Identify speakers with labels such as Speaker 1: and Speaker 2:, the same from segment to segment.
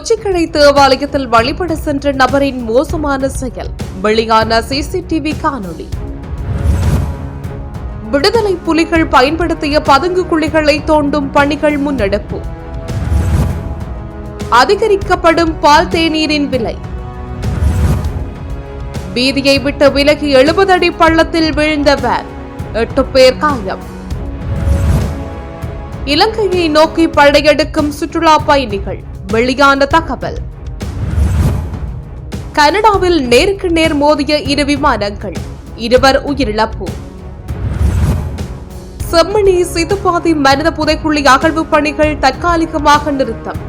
Speaker 1: கொச்சிக்கடை தேவாலயத்தில் வழிபட சென்ற நபரின் மோசமான செயல், வெளியான சிசிடிவி காணொலி. விடுதலை புலிகள் பயன்படுத்திய பதுங்கு குழிகளை தோண்டும் பணிகள் முன்னெடுப்பு. அதிகரிக்கப்படும் பால் தேநீரின் விலை. வீதியை விட்டு விலகி 70 அடி பள்ளத்தில் வீழ்ந்த வேன், 8 பேர் காயம். இலங்கையை நோக்கி படையெடுக்கும் சுற்றுலா பயணிகள், வெளியான தகவல். கனடாவில் நேருக்கு நேர் மோதிய 2 விமானங்கள், 2 உயிரிழப்பு. செம்மணி சிதுபாதி மனித புதைக்குழி அகழ்வு பணிகள் தற்காலிகமாக நிறுத்தம்.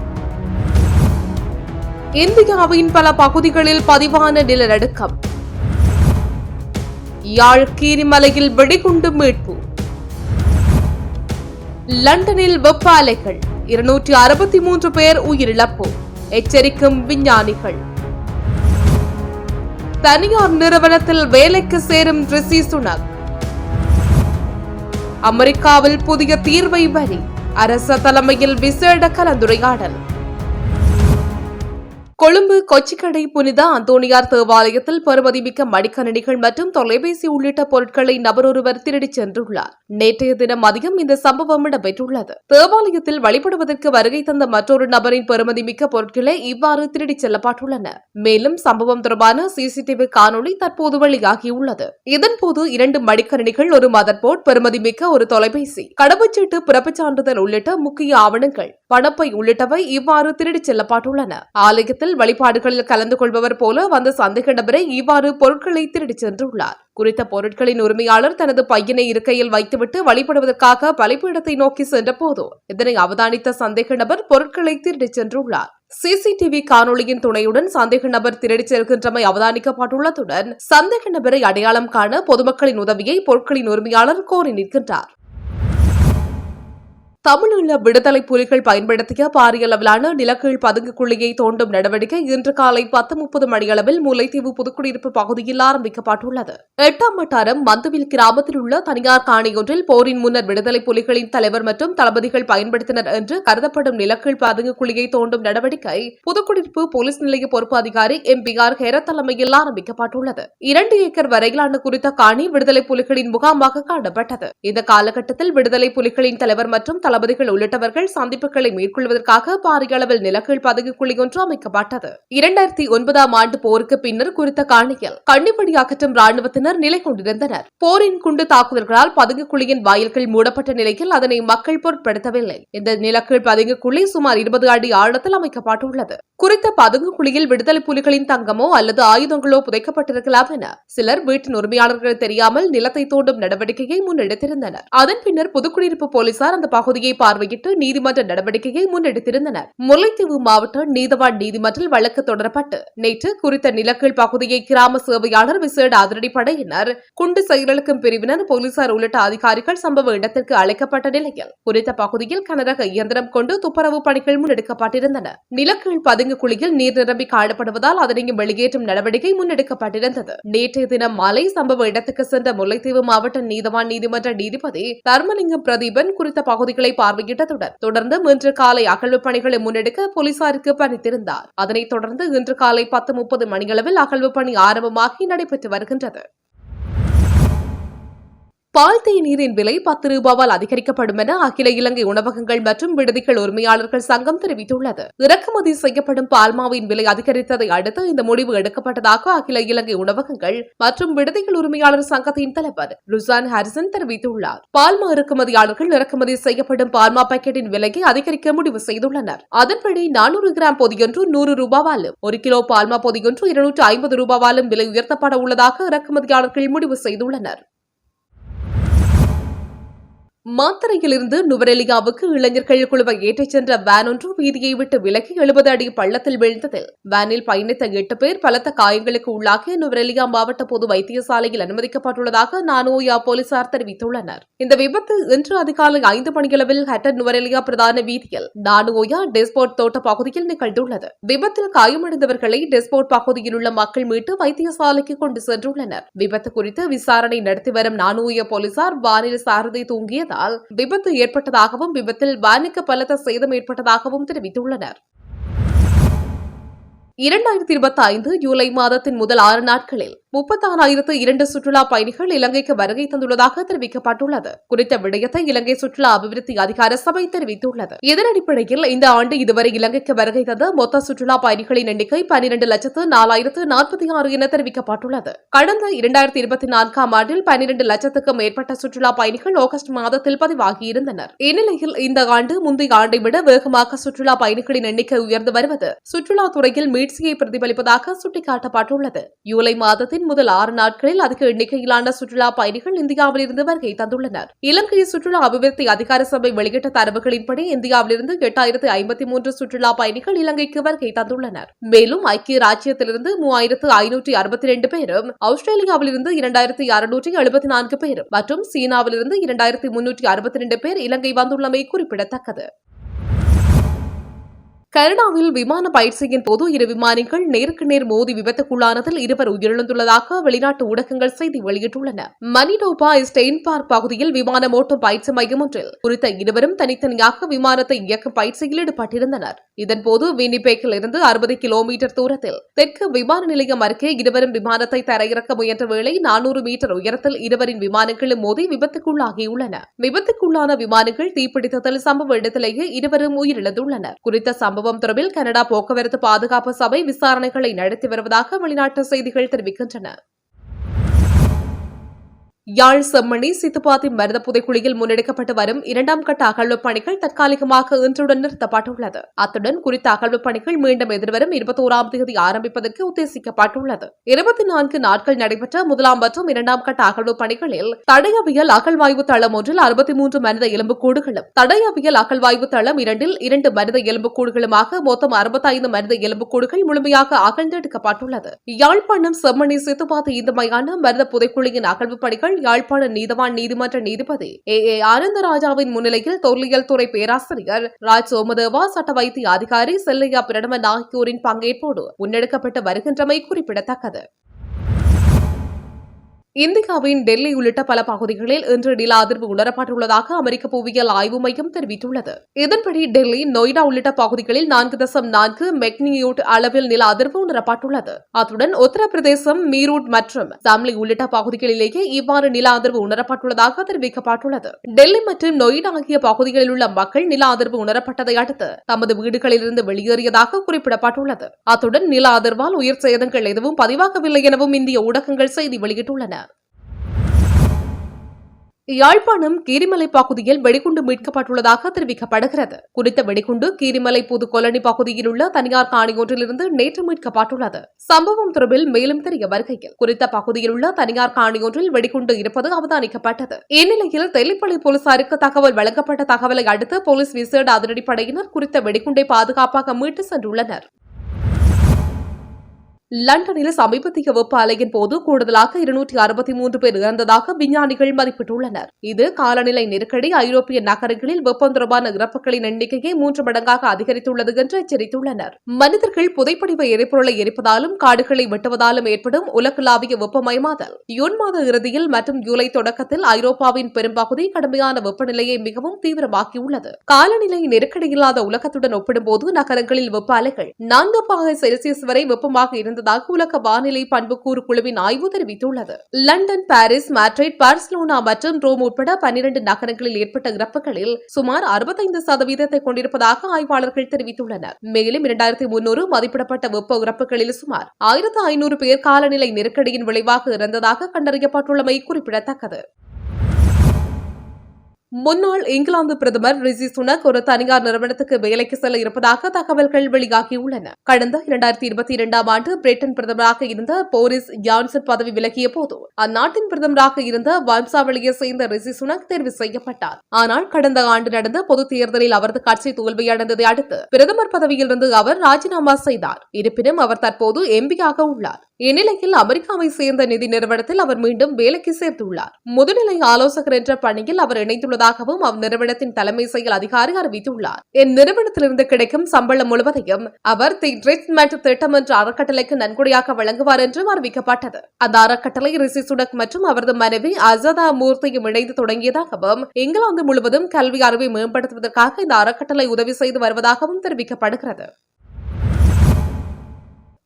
Speaker 1: இந்தியாவின் பல பகுதிகளில் பதிவான நிலநடுக்கம். யாழ் கீரிமலையில் வெடிகுண்டு மீட்பு. லண்டனில் வெப்ப அலைகள், 263 பேர் உயிரிழப்பு, எச்சரிக்கும் விஞ்ஞானிகள். தனியார் நிறுவனத்தில் வேலைக்கு சேரும் ரிஷி சுனக். அமெரிக்காவில் புதிய தீர்வை வரி, அரச தலைமையில் விசேட கலந்துரையாடல். கொழும்பு கொச்சிக்கடை புனித அந்தோணியார் தேவாலயத்தில் பெறுமதிமிக்க மடிக்கணினிகள் மற்றும் தொலைபேசி உள்ளிட்ட பொருட்களை நபர் ஒருவர் திருடிச் சென்றுள்ளார். நேற்றைய தினம் மதியம் இந்த சம்பவம் இடம்பெற்றுள்ளது. தேவாலயத்தில் வழிபடுவதற்கு வருகை தந்த மற்றொரு நபரின் பெறுமதிமிக்க பொருட்களை இவ்வாறு திருடிச் செல்லப்பட்டுள்ளன. மேலும் சம்பவம் தொடர்பான சிசிடிவி காணொலி தற்போது வெளியாகியுள்ளது. இதன்போது 2 மடிக்கணினிகள், ஒரு மதர்போர்ட், பெறுமதிமிக்க ஒரு தொலைபேசி, கடவுச்சீட்டு, பிறப்புச் சான்றிதழ் உள்ளிட்ட முக்கிய ஆவணங்கள், பணப்பை உள்ளிட்டவை இவ்வாறு திருடிச் செல்லப்பட்டுள்ளன. ஆலயத்தில் வழிபாடுகளில் கலந்து கொள்பவர் போல வந்த சந்தேக நபரை இவ்வாறு பொருட்களை திருடிச் சென்றுள்ளார். குறித்த பொருட்களின் உரிமையாளர் தனது பையனை இருக்கையில் வைத்துவிட்டு வழிபடுவதற்காக பலிபீடத்தை நோக்கி சென்றபோது இதனை அவதானித்த சந்தேக நபர் பொருட்களை திருடிச் சென்றுள்ளார். சிசிடிவி காணொலியின் துணையுடன் சந்தேக நபர் திருடிச் செல்கின்றமை அவதானிக்கப்பட்டுள்ளதுடன் சந்தேக நபரை அடையாளம் காண பொதுமக்களின் உதவியை பொருட்களின் உரிமையாளர் கோரி நிற்கின்றார். தமிழீழ விடுதலை புலிகள் பயன்படுத்திய பாரிய அளவிலான நிலக்கீழ் பதுங்கு குழியை தோண்டும் நடவடிக்கை இன்று காலை 10:30 மணியளவில் முல்லைத்தீவு புதுக்குடியிருப்பு பகுதியில் ஆரம்பிக்கப்பட்டுள்ளது. 8ஆம் வட்டாரம் மந்துவில் கிராமத்தில் உள்ள தனியார் காணியொன்றில் போரின் முன்னர் விடுதலை புலிகளின் தலைவர் மற்றும் தளபதிகள் பயன்படுத்தினர் என்று கருதப்படும் நிலக்கீழ் பதுங்கு குழியை தோண்டும் நடவடிக்கை புதுக்குடியிருப்பு போலீஸ் நிலைய பொறுப்பு அதிகாரி MPR ஹெரத் தலைமையில் ஆரம்பிக்கப்பட்டுள்ளது. 2 ஏக்கர் வரையிலான குறித்த காணி விடுதலை புலிகளின் முகாமாக காணப்பட்டது. இந்த காலகட்டத்தில் விடுதலை புலிகளின் தலைவர் மற்றும் தளபதிகள் உள்ளிட்டவர்கள் சந்திப்புகளை மேற்கொள்வதற்காக பாரிய அளவில் நிலக்கீழ் பதுங்கு குழி ஒன்று அமைக்கப்பட்டது. 2009ஆம் ஆண்டு போருக்கு பின்னர் குறித்த காணியில் கண்ணிப்படி அகற்றும் ராணுவத்தினர் நிலை கொண்டிருந்தனர். போரின் குண்டு தாக்குதல்களால் பதுங்கு குழியின் வாயில்கள் மூடப்பட்ட நிலையில் அதனை மக்கள் பொருட்படுத்தவில்லை. இந்த நிலக்கீழ் பதுங்கு குழி சுமார் 20 அடி ஆழத்தில் அமைக்கப்பட்டுள்ளது. குறித்த பதுங்கு குழியில் விடுதலை புலிகளின் தங்கமோ அல்லது ஆயுதங்களோ புதைக்கப்பட்டிருக்கலாம் என சிலர் வீட்டின் உரிமையாளர்கள் தெரியாமல் நிலத்தை தோண்டும் நடவடிக்கையை முன்னெடுத்திருந்தனர். அதன் பின்னர் புதுக்குடியிருப்பு போலீசார் அந்த பகுதியை பார்வையிட்டு நீதிமன்ற நடவடிக்கையை முன்னெடுத்திருந்தனர். முல்லைத்தீவு மாவட்ட நீதவான் நீதிமன்றில் வழக்கு தொடரப்பட்டு நேற்று குறித்த நிலக்கீழ் பகுதியை கிராம சேவையாளர், விசேட அதிரடிப்படையினர், குண்டு செயலளிக்கும் பிரிவினர், போலீசார் உள்ளிட்ட அதிகாரிகள் சம்பவ இடத்திற்கு அழைக்கப்பட்ட நிலையில் குறித்த பகுதியில் கனரக இயந்திரம் கொண்டு துப்புரவு பணிகள் முன்னெடுக்கப்பட்டிருந்தன. நிலக்கீழ் பதுங்கு குழியில் நீர் நிரம்பி காணப்படுவதால் அதனையும் வெளியேற்றும் நடவடிக்கை முன்னெடுக்கப்பட்டிருந்தது. நேற்றைய தினம் மாலை சம்பவ இடத்துக்கு சென்ற முல்லைத்தீவு மாவட்ட நீதவான் நீதிமன்ற நீதிபதி தர்மலிங்கம் பிரதீபன் குறித்த பகுதிகளை பார்வையிட்டதுடன் தொடர்ந்து இன்று காலை அகழ்வு பணிகளை முன்னெடுக்க போலீசாருக்கு பணித்திருந்தார். அதனைத் தொடர்ந்து இன்று காலை 10:30 மணியளவில் அகழ்வு பணி ஆரம்பமாகி நடைபெற்று வருகின்றது. பால் தேநீரின் விலை 10 ரூபாவால் அதிகரிக்கப்படும் என அகில இலங்கை உணவகங்கள் மற்றும் விடுதிகள் உரிமையாளர்கள் சங்கம் தெரிவித்துள்ளது. இறக்குமதி செய்யப்படும் பால்மாவின் விலை அதிகரித்ததை அடுத்து இந்த முடிவு எடுக்கப்பட்டதாக அகில இலங்கை உணவகங்கள் மற்றும் விடுதிகள் உரிமையாளர் சங்கத்தின் தலைவர் ருசான் ஹாரிசன் தெரிவித்துள்ளார். பால்மா இறக்குமதியாளர்கள் இறக்குமதி செய்யப்படும் பால்மா பாக்கெட்டின் விலையை அதிகரிக்க முடிவு செய்துள்ளனர். அதன்படி 400 கிராம் பொதியொன்று 100 ரூபாவாலும், 1 கிலோ பால்மா பொதியொன்று 250 ரூபாவாலும் விலை உயர்த்தப்பட உள்ளதாக இறக்குமதியாளர்கள் முடிவு செய்துள்ளனர். மாத்தறையிலிருந்து நுவரெலியாவுக்கு இளைஞர்கள் குழுவை ஏற்றிச் சென்ற வேன் ஒன்று வீதியை விட்டு விலகி 70 அடி பள்ளத்தில் வீழ்ந்ததில் வேனில் பயணித்த 8 பேர் பலத்த காயங்களுக்கு உள்ளாகி நுவரெலியா மாவட்ட பொது வைத்தியசாலையில் அனுமதிக்கப்பட்டுள்ளதாக நானோயா போலீசார் தெரிவித்துள்ளனர். இந்த விபத்து இன்று அதிகாலை 5 மணியளவில் ஹட்டன் நுவரெலியா பிரதான வீதியில் நானோயா டெஸ்போர்ட் தோட்ட பகுதியில் நிகழ்ந்துள்ளது. விபத்தில் காயமடைந்தவர்களை டெஸ்போர்ட் பகுதியில் உள்ள மக்கள் மீட்டு வைத்தியசாலைக்கு கொண்டு சென்றுள்ளனர். விபத்து குறித்து விசாரணை நடத்தி வரும் நானோயா போலீசார் வானில் சாரதி தூங்கியது விபத்து ஏற்பட்டதாகவும் விபத்தில் வேனுக்கு பலத்த சேதம் ஏற்பட்டதாகவும் தெரிவித்துள்ளனர். 2025 ஜூலை மாதத்தின் முதல் 6 நாட்களில் 36,002 சுற்றுலா பயணிகள் இலங்கைக்கு வருகை தந்துள்ளதாக தெரிவிக்கப்பட்டுள்ளது. குறித்த விடயத்தை இலங்கை சுற்றுலா அபிவிருத்தி அதிகார சபை தெரிவித்துள்ளது. இதன் அடிப்படையில் இந்த ஆண்டு இதுவரை இலங்கைக்கு வருகை தந்த மொத்த சுற்றுலா பயணிகளின் எண்ணிக்கை 12,04,046 என தெரிவிக்கப்பட்டுள்ளது. கடந்த 2024 ஆண்டில் 12 லட்சத்துக்கும் மேற்பட்ட சுற்றுலா பயணிகள் ஆகஸ்ட் மாதத்தில் பதிவாகியிருந்தனர். இந்நிலையில் இந்த ஆண்டு முந்தைய ஆண்டை விட வேகமாக சுற்றுலா பயணிகளின் எண்ணிக்கை உயர்ந்து வருவது சுற்றுலாத்துறையில் மீட்சியை பிரதிபலிப்பதாக சுட்டிக்காட்டப்பட்டுள்ளது. ஜூலை மாதத்தின் முதல் 6 நாட்களில் அதிக எண்ணிக்கையிலான சுற்றுலா பயணிகள் இந்தியாவிலிருந்து வருகை தந்துள்ளனர். இலங்கை சுற்றுலா அபிவிருத்தி அதிகார சபை வெளியிட்ட தரவுகளின்படி இந்தியாவிலிருந்து 8,053 சுற்றுலா பயணிகள் இலங்கைக்கு வருகை தந்துள்ளனர். மேலும் ஐக்கிய ராஜ்யத்திலிருந்து 3,562 பேரும், ஆஸ்திரேலியாவிலிருந்து 2,674 பேரும் மற்றும் சீனாவிலிருந்து 2,362 பேர் இலங்கை வந்துள்ளமை குறிப்பிடத்தக்கது. கனடாவில் விமான பயிற்சியின் போது 2 விமானிகள் நேருக்கு நேர் மோதி விபத்துக்குள்ளானதில் 2 உயிரிழந்துள்ளதாக வெளிநாட்டு ஊடகங்கள் செய்தி வெளியிட்டுள்ளன. மனிடோபா ஸ்டெயின் பார்க் பகுதியில் விமானம் ஓட்டும் பயிற்சி மையம் ஒன்றில் குறித்த 2 தனித்தனியாக விமானத்தை இயக்கும் பயிற்சியில் ஈடுபட்டிருந்தனர். இதன்போது வினிபேக்கில் இருந்து 60 கிலோமீட்டர் தூரத்தில் தெற்கு விமான நிலையம் அருகே 2 விமானத்தை தரையிறக்க முயன்ற வேளை 400 மீட்டர் உயரத்தில் 2 விமானங்களும் மோதி விபத்துக்குள்ளாகியுள்ளன. விபத்துக்குள்ளான விமானங்கள் தீப்பிடித்ததில் சம்பவ இடத்திலேயே 2 உயிரிழந்துள்ளனர். குறித்த சம்பவம் தொடர்பில் கனடா போக்குவரத்து பாதுகாப்பு சபை விசாரணைகளை நடத்தி வருவதாக வெளிநாட்டு செய்திகள் தெரிவிக்கின்றன. யாழ் செம்மணி சித்துப்பாத்தி மருத புதைக்குழியில் முன்னெடுக்கப்பட்டு வரும் 2ஆம் கட்ட அகழ்வுப் பணிகள் தற்காலிகமாக இன்றுடன் நிறுத்தப்பட்டுள்ளது. அத்துடன் குறித்த அகழ்வுப் பணிகள் மீண்டும் எதிர்வரும் 21ஆம் தேதி ஆரம்பிப்பதற்கு உத்தேசிக்கப்பட்டுள்ளது. 24 நாட்கள் நடைபெற்ற 1ஆம் மற்றும் 2ஆம் கட்ட அகழ்வுப் பணிகளில் தடயவியல் அகழ்வாய்வு தளம் ஒன்றில் 63 மனித எலும்புக்கூடுகளும், தடயவியல் அகழ்வாய்வு தளம் 2இல் 2 மனித எலும்புக்கூடுகளுமாக மொத்தம் 65 மனித எலும்புக்கூடுகள் முழுமையாக அகழ்ந்தெடுக்கப்பட்டுள்ளது. யாழ்ப்பாணம் செம்மணி சித்துப்பாத்தி இந்த மையான மருத புதைக்குழியின் அகழ்வுப் பணிகள் யாழ்ப்பாண நீதவான் நீதிமன்ற நீதிபதி ஏ ஆனந்தராஜாவின் முன்னிலையில் தொல்லியல் துறை பேராசிரியர் ராஜ் சோமதேவா, சட்ட வைத்திய அதிகாரி செல்லையா பிரணவன் ஆகியோரின் பங்கேற்போடு முன்னெடுக்கப்பட்டு வருகின்றமை குறிப்பிடத்தக்கது. இந்தியாவின் டெல்லி உள்ளிட்ட பல பகுதிகளில் இன்று நில அதிர்வு உணரப்பட்டுள்ளதாக அமெரிக்க புவியியல் ஆய்வு மையம் தெரிவித்துள்ளது. இதன்படி டெல்லி, நொய்டா உள்ளிட்ட பகுதிகளில் 4.4 மெக்னியூட் அளவில் நில அதிர்வு உணரப்பட்டுள்ளது. அத்துடன் உத்தரப்பிரதேசம், மீரூட் மற்றும் சாம்லி உள்ளிட்ட பகுதிகளிலேயே இவ்வாறு நில அதிர்வு உணரப்பட்டுள்ளதாக தெரிவிக்கப்பட்டுள்ளது. டெல்லி மற்றும் நொய்டா ஆகிய பகுதிகளில் உள்ள மக்கள் நில அதிர்வு உணரப்பட்டதை அடுத்து தமது வீடுகளிலிருந்து வெளியேறியதாக குறிப்பிடப்பட்டுள்ளது. அத்துடன் நில அதிர்வால் உயிர் சேதங்கள் எதுவும் பதிவாகவில்லை எனவும் இந்திய ஊடகங்கள் செய்தி வெளியிட்டுள்ளன. யாழ்ப்பாணம் கீரிமலை பகுதியில் வெடிகுண்டு மீட்கப்பட்டுள்ளதாக தெரிவிக்கப்படுகிறது. குறித்த வெடிகுண்டு கீரிமலை புது கொலனி பகுதியில் உள்ள தனியார் காணி ஒன்றிலிருந்து நேற்று மீட்கப்பட்டுள்ளது. சம்பவம் தொடர்பில் மேலும் தெரிய வருகையில் குறித்த பகுதியில் உள்ள தனியார் காணி ஒன்றில் வெடிகுண்டு இருப்பது அவதானிக்கப்பட்டது. இந்நிலையில் தெல்லிப்பளை போலீசாருக்கு தகவல் வழங்கப்பட்ட தகவலை அடுத்து போலீஸ் விசேட அதிரடிப்படையினர் குறித்த வெடிகுண்டை பாதுகாப்பாக மீட்டு சென்றுள்ளனர். லண்டனில் சமீபத்திய வெப்ப அலையின் போது கூடுதலாக 263 பேர் இறந்ததாக விஞ்ஞானிகள் மதிப்பிட்டுள்ளனர். இது காலநிலை நெருக்கடி ஐரோப்பிய நகரங்களில் வெப்பம் தொடர்பான இறப்புகளின் எண்ணிக்கையை 3 மடங்காக அதிகரித்துள்ளது என்று எச்சரித்துள்ளனர். மனிதர்கள் புதைப்படிவ எரிபொருளை எரிப்பதாலும் காடுகளை வெட்டுவதாலும் ஏற்படும் உலகளாவிய வெப்பமயமாதல் ஜூன் மாத இறுதியில் மற்றும் ஜூலை தொடக்கத்தில் ஐரோப்பாவின் பெரும்பகுதி கடுமையான வெப்பநிலையை மிகவும் தீவிரமாக்கியுள்ளது. காலநிலை நெருக்கடி இல்லாத உலகத்துடன் ஒப்பிடும்போது நகரங்களில் வெப்ப அலைகள் 4°C வரை வெப்பமாக இருந்ததாக உலக வானிலை பண்புக்கூறு குழுவின் ஆய்வு தெரிவித்துள்ளது. லண்டன், பாரிஸ், மேட்ரிட், பார்சிலோனா மற்றும் ரோம் உட்பட 12 நகரங்களில் ஏற்பட்ட இறப்புகளில் சுமார் 65% கொண்டிருப்பதாக ஆய்வாளர்கள் தெரிவித்துள்ளனர். மேலும் 2300 மதிப்பிடப்பட்ட வெப்ப இறப்புகளில் சுமார் 1500 பேர் காலநிலை நெருக்கடியின் விளைவாக இறந்ததாக கண்டறியப்பட்டுள்ளமை குறிப்பிடத்தக்கது. முன்னாள் இங்கிலாந்து பிரதமர் ரிஷி சுனக் ஒரு தனியார் நிறுவனத்துக்கு வேலைக்கு செல்ல இருப்பதாக தகவல்கள் வெளியாகியுள்ளன. கடந்த 2022ஆம் ஆண்டு பிரிட்டன் பிரதமராக இருந்த போரிஸ் ஜான்சன் பதவி விலகிய போது அந்நாட்டின் பிரதமராக இருந்த வம்சாவளியை சேர்ந்த ரிஷி சுனக் தேர்வு செய்யப்பட்டார். ஆனால் கடந்த ஆண்டு நடந்த பொதுத் தேர்தலில் அவரது கட்சி தோல்வியடைந்ததை அடுத்து பிரதமர் பதவியிலிருந்து அவர் ராஜினாமா செய்தார். இருப்பினும் அவர் தற்போது எம்பியாக உள்ளார். இந்நிலையில் அமெரிக்காவை சேர்ந்த நிதி நிறுவனத்தில் அவர் மீண்டும் வேலைக்கு சேர்த்துள்ளார். முதுநிலை ஆலோசகர் என்ற பணியில் அவர் இணைந்துள்ளதாகவும் அந்நிறுவனத்தின் தலைமை செயல் அதிகாரி அறிவித்துள்ளார். இந்நிறுவனத்திலிருந்து கிடைக்கும் சம்பளம் முழுவதையும் அவர் தி ரிச்மண்ட் திட்டம் என்ற அறக்கட்டளைக்கு நன்கொடையாக வழங்குவார் என்றும் அறிவிக்கப்பட்டது. அந்த அறக்கட்டளை ரிஷி சுனக் மற்றும் அவரது மனைவி அசதா மூர்த்தியும் இணைந்து தொடங்கியதாகவும் இங்கிலாந்து முழுவதும் கல்வி அறிவை மேம்படுத்துவதற்காக இந்த அறக்கட்டளை உதவி செய்து வருவதாகவும் தெரிவிக்கப்படுகிறது.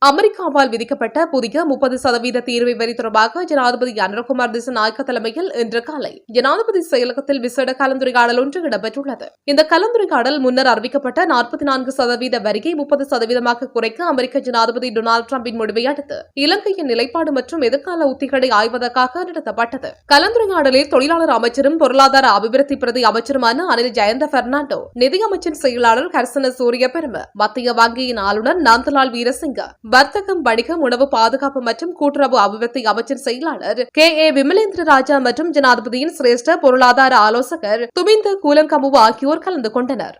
Speaker 1: அமெரிக்காவால் விதிக்கப்பட்ட புதிய 30% தீர்வை வரி தொடர்பாக ஜனாதிபதி அனுரகுமார் திசாநாயக்க தலைமையில் இன்று காலை ஜனாதிபதி செயலகத்தில் விசேட கலந்துரையாடல் ஒன்று இடம்பெற்றுள்ளது. இந்த கலந்துரையாடல் முன்னர் அறிவிக்கப்பட்ட 44% வரியை 30% குறைக்க அமெரிக்க ஜனாதிபதி டொனால்டு டிரம்பின் முடிவை அடுத்து இலங்கையின் நிலைப்பாடு மற்றும் எதிர்கால உத்திகளை ஆய்வதற்காக நடத்தப்பட்டது. கலந்துரையாடலில் தொழிலாளர் அமைச்சரும் பொருளாதார அபிவிருத்தி பிரதி அமைச்சருமான அனில் ஜெயந்த பெர்னாண்டோ, நிதியமைச்சின் செயலாளர் ஹர்சன சூரிய பெரும, மத்திய வங்கியின் ஆளுநர் நந்தலால் வீரசிங்க, வர்த்தகம், வணிகம், உணவு பாதுகாப்பு மற்றும் கூட்டுறவு அபிவிருத்தி அமைச்சின் செயலாளர் KA விமலேந்திர ராஜா மற்றும் ஜனாதிபதியின் சிரேஷ்ட பொருளாதார ஆலோசகர் துமிந்த கூலங்கமுவ ஆகியோர் கலந்து கொண்டனர்.